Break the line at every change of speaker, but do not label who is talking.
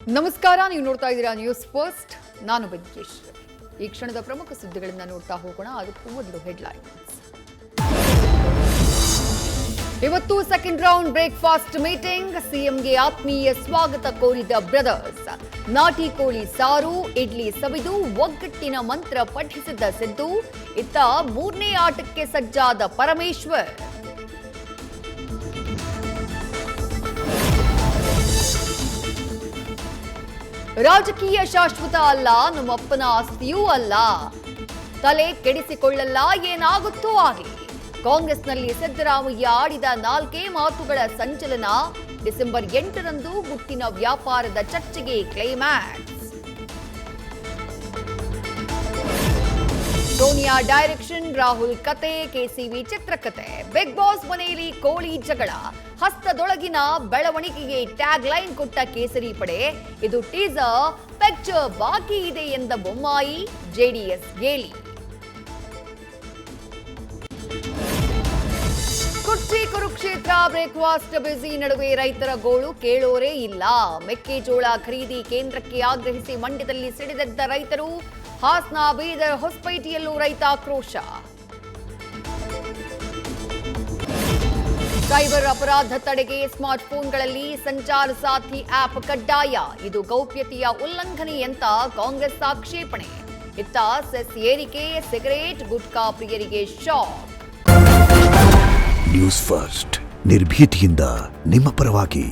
ನಮಸ್ಕಾರ, ನೀವು ನೋಡ್ತಾ ಇದ್ದೀರಾ ನ್ಯೂಸ್ ಫಸ್ಟ್. ನಾನು ವೆಂಕಟೇಶ್. ಈ ಕ್ಷಣದ ಪ್ರಮುಖ ಸುದ್ದಿಗಳನ್ನ ನೋಡ್ತಾ ಹೋಗೋಣ. ಅದಕ್ಕೂ ಮೊದಲು ಹೆಡ್ಲೈನ್ಸ್. ಇವತ್ತು ಸೆಕೆಂಡ್ ರೌಂಡ್ ಬ್ರೇಕ್ಫಾಸ್ಟ್ ಮೀಟಿಂಗ್. ಸಿಎಂಗೆ ಆತ್ಮೀಯ ಸ್ವಾಗತ ಕೋರಿದ ಬ್ರದರ್ಸ್. ನಾಟಿ ಕೋಳಿ ಸಾರು, ಇಡ್ಲಿ ಸವಿದು ಒಗ್ಗಟ್ಟಿನ ಮಂತ್ರ ಪಠಿಸಿದ ಸಿದ್ದು. ಇತ್ತ ಮೂರನೇ ಆಟಕ್ಕೆ ಸಜ್ಜಾದ ಪರಮೇಶ್ವರ್. ರಾಜಕೀಯ ಶಾಶ್ವತ ಅಲ್ಲ, ನಮ್ಮಪ್ಪನ ಆಸ್ತಿಯೂ ಅಲ್ಲ. ತಲೆ ಕೆಡಿಸಿಕೊಳ್ಳಲ್ಲ, ಏನಾಗುತ್ತೋ ಆಗಲಿ. ಕಾಂಗ್ರೆಸ್ನಲ್ಲಿ ಸಿದ್ದರಾಮಯ್ಯ ಆಡಿದ 4 ಮಾತುಗಳ ಸಂಚಲನ. ಡಿಸೆಂಬರ್ 8ರಂದು ಗುಟ್ಟಿನ ವ್ಯಾಪಾರದ ಚರ್ಚೆಗೆ ಕ್ಲೈಮ್ಯಾಕ್ಸ್. ಸೋನಿಯಾ ಡೈರೆಕ್ಷನ್, ರಾಹುಲ್ ಕತೆ, ಕೆಸಿವಿ ಚಿತ್ರಕಥೆ. ಬಿಗ್ ಬಾಸ್ ಮನೆಯಲ್ಲಿ ಕೋಳಿ ಜಗಳ. ಹಸ್ತದೊಳಗಿನ ಬೆಳವಣಿಗೆಗೆ ಟ್ಯಾಗ್ ಲೈನ್ ಕೊಟ್ಟ ಕೇಸರಿ ಪಡೆ. ಇದು ಟೀಸರ್, ಪಿಕ್ಚರ್ ಬಾಕಿ ಇದೆ ಎಂದ ಬೊಮ್ಮಾಯಿ. ಜೆಡಿಎಸ್ ಗೇಲಿ. ಕುರ್ಚಿ ಕುರುಕ್ಷೇತ್ರ ಬ್ರೇಕ್ಫಾಸ್ಟ್ ಬ್ಯುಸಿ ನಡುವೆ ರೈತರ ಗೋಳು ಕೇಳೋರೇ ಇಲ್ಲ. ಮೆಕ್ಕೆಜೋಳ ಖರೀದಿ ಕೇಂದ್ರಕ್ಕೆ ಆಗ್ರಹಿಸಿ ಮಂಡ್ಯದಲ್ಲಿ ಸಿಡಿದೆದ್ದ ರೈತರು. ಹಾಸನ, ಬೀದರ್, ಹೊಸಪೇಟೆಯಲ್ಲೂ ರೈತ ಆಕ್ರೋಶ. ಸೈಬರ್ ಅಪರಾಧ ತಡೆಗೆ ಸ್ಮಾರ್ಟ್ಫೋನ್ಗಳಲ್ಲಿ ಸಂಚಾರ ಸಾಥಿ ಆಪ್ ಕಡ್ಡಾಯ. ಇದು ಗೌಪ್ಯತೆಯ ಉಲ್ಲಂಘನೆ ಅಂತ ಕಾಂಗ್ರೆಸ್ ಆಕ್ಷೇಪಣೆ. ಇತ್ತ ಸೆಸ್ ಏರಿಕೆ, ಸಿಗರೇಟ್ ಗುಟ್ಕಾ ಪ್ರಿಯರಿಗೆ ಶಾಕ್.
ನ್ಯೂಸ್ ಫಸ್ಟ್, ನಿರ್ಭೀತಿಯಿಂದ ನಿಮ್ಮ ಪರವಾಗಿ.